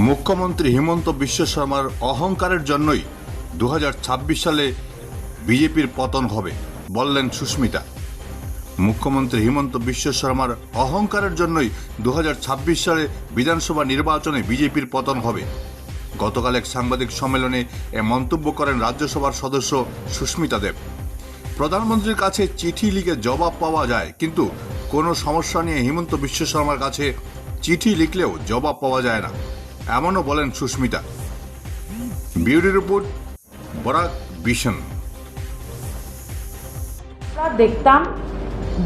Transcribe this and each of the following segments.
মুখ্যমন্ত্রী হিমন্ত বিশ্ব শর্মার অহংকারের জন্যই 2026 সালে বিজেপির পতন হবে বললেন সুস্মিতা। মুখ্যমন্ত্রী হিমন্ত বিশ্ব শর্মার অহংকারের জন্যই 2026 সালে বিধানসভা নির্বাচনে বিজেপির পতন হবে। গতকাল এক সাংবাদিক সম্মেলনে এ মন্তব্য করেন রাজ্যসভার সদস্য সুস্মিতা দেব। প্রধানমন্ত্রীর কাছে চিঠি লিখে জবাব পাওয়া যায়, কিন্তু কোনো সমস্যা নিয়ে হিমন্ত বিশ্ব শর্মার কাছে চিঠি লিখলেও জবাব পাওয়া যায় না, এমনও বলেন Sushmita. Bureau report, Barak vision. দেখতাম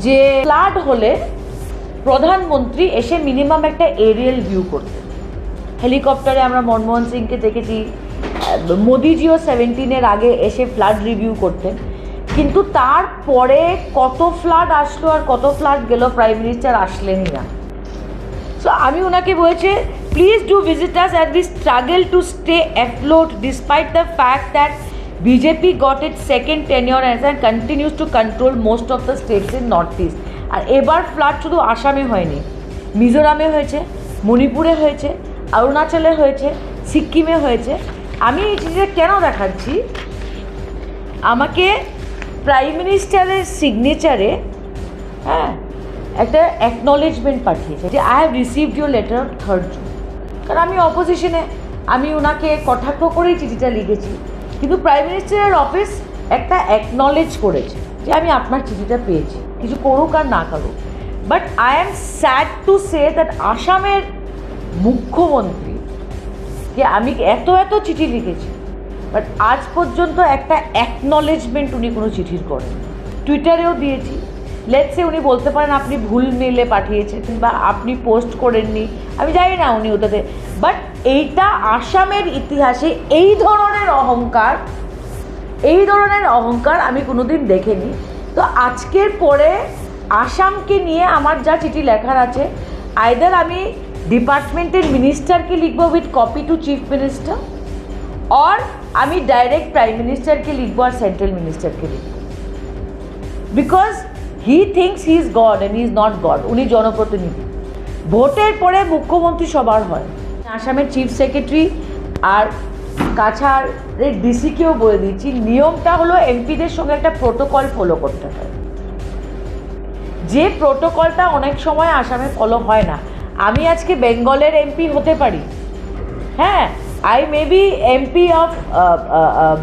যে ফ্লাড হলে প্রধানমন্ত্রী এসে মিনিমাম একটা এরিয়াল ভিউ করতেন। হেলিকপ্টারে আমরা মনমোহন সিংকে দেখেছি, মোদিজিও 17-এর আগে এসে ফ্লাড রিভিউ করতেন। কিন্তু তারপরে কত ফ্লাড আসলো আর কত ফ্লাড গেল, প্রাইম মিনিস্টার আসলেনই না। সো আমি ওনাকে বলেছি, please do visit us at the struggle to stay afloat despite the fact that BJP got it second tenure and continues to control most of the states in North East. আর এবার flood শুধু আসামে হয়নি, মিজোরামে হয়েছে, মণিপুরে হয়েছে, অরুণাচলে হয়েছে, সিক্কিমে হয়েছে। আমি এই জিনিসটা কেন দেখাচ্ছি, আমাকে প্রাইম মিনিস্টারের সিগনেচারে একটা অ্যাকনলেজমেন্ট পাঠিয়েছে যে I have received your letter on 3rd June। কারণ আমি অপোজিশনে, আমি ওনাকে কটাক্ষ করেই চিঠিটা লিখেছি, কিন্তু প্রাইম মিনিস্টারের অফিস একটা অ্যাকনলেজ করেছে যে আমি আপনার চিঠিটা পেয়েছি, কিছু করুক আর না করুক। But I am sad to say that আসামের মুখ্যমন্ত্রী, যে আমি এত চিঠি লিখেছি, বাট আজ পর্যন্ত একটা অ্যাকনলেজমেন্ট উনি কোনো চিঠির করেন। টুইটারেও দিয়েছি, লেটস সে উনি বলতে পারেন আপনি ভুল মেলে পাঠিয়েছেন বা আপনি পোস্ট করেননি, আমি জানি না উনি ওটাতে। বাট এইটা আসামের ইতিহাসে এই ধরনের অহংকার আমি কোনোদিন দেখিনি। তো আজকের পরে আসামকে নিয়ে আমার যা চিঠি লেখার আছে, আইদার আমি ডিপার্টমেন্টের মিনিস্টারকে লিখবো with copy to chief minister, or আমি ডাইরেক্ট প্রাইম মিনিস্টারকে লিখবো আর সেন্ট্রাল মিনিস্টারকে লিখবো। Because he thinks he is god and he is not god. উনি জনপ্রতিনিধি, ভোটের পরে মুখ্যমন্ত্রী সবার হয়। আসামের চিফ সেক্রেটারি আর কাছাড়ের ডিসিকেও বলে দিচ্ছি, নিয়মটা হলো এমপিদের সঙ্গে একটা প্রোটোকল ফলো করতে হয়, যে প্রোটোকলটা অনেক সময় আসামে ফলো হয় না। আমি আজকে বেঙ্গলের এমপি হতে পারি, হ্যাঁ, I may be MP of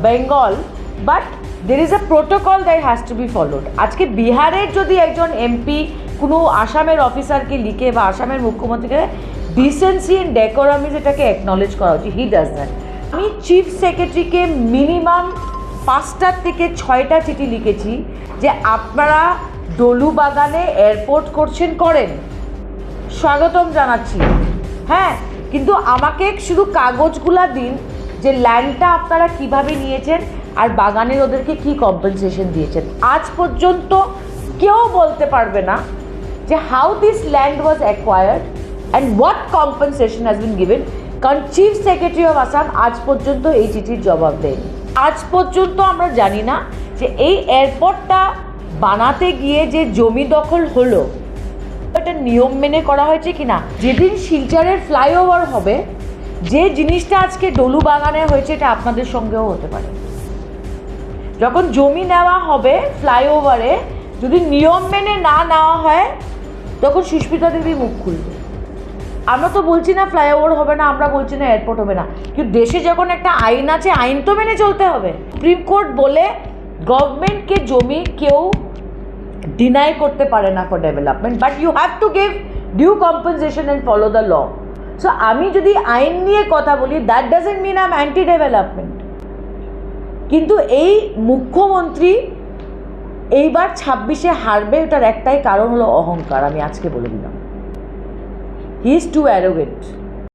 Bengal, but there is a protocol that has to be followed. আজকে বিহারের যদি একজন এমপি কোনো আসামের অফিসারকে লিখে বা আসামের মুখ্যমন্ত্রীকে, ডিসেন্সি অ্যান্ড ডেকোরাম এটাকে অ্যাকনলেজ করা উচিত, হি ডাজ দ্যাট। আমি চিফ সেক্রেটারিকে মিনিমাম 5টা থেকে 6টা চিঠি লিখেছি যে আপনারা ডলু বাগানে এয়ারপোর্ট করেন, স্বাগতম জানাচ্ছি, হ্যাঁ, কিন্তু আমাকে শুধু কাগজগুলা দিন যে ল্যান্ডটা আপনারা কিভাবে নিয়েছেন আর বাগানের ওদেরকে কি কম্পেনসেশন দিয়েছেন। আজ পর্যন্ত কেউ বলতে পারবে না যে how this land was acquired and what compensation has been given, কারণ চিফ সেক্রেটারি অফ আসাম আজ পর্যন্ত এই চিঠির জবাব দেয়নি। আজ পর্যন্ত আমরা জানি না যে এই এয়ারপোর্টটা বানাতে গিয়ে যে জমি দখল হলো এটা নিয়ম মেনে করা হয়েছে কিনা। যেদিন শিলচরের ফ্লাইওভার হবে, যে জিনিসটা আজকে ডলু বাগানে হয়েছে এটা আপনাদের সঙ্গেও হতে পারে। যখন জমি নেওয়া হবে ফ্লাইওভারে, যদি নিয়ম মেনে না নেওয়া হয় তখন সুস্মিতা দেবী মুখ খুলবে। আমরা তো বলছি না ফ্লাইওভার হবে না, আমরা বলছি না এয়ারপোর্ট হবে না, কিন্তু দেশে যখন একটা আইন আছে, আইন তো মেনে চলতে হবে। সুপ্রিম কোর্ট বলে গভর্নমেন্টকে জমি কেউ ডিনাই করতে পারে না for development, but you have to give due compensation and follow the law. So আমি যদি আইন নিয়ে কথা বলি, that doesn't mean I am anti development. কিন্তু এই মুখ্যমন্ত্রী এইবার 26-এ হারবে, এটার একটাই কারণ হলো অহংকার। আমি আজকে বলে দিলাম, হি ইজ টু অ্যারোগেন্ট।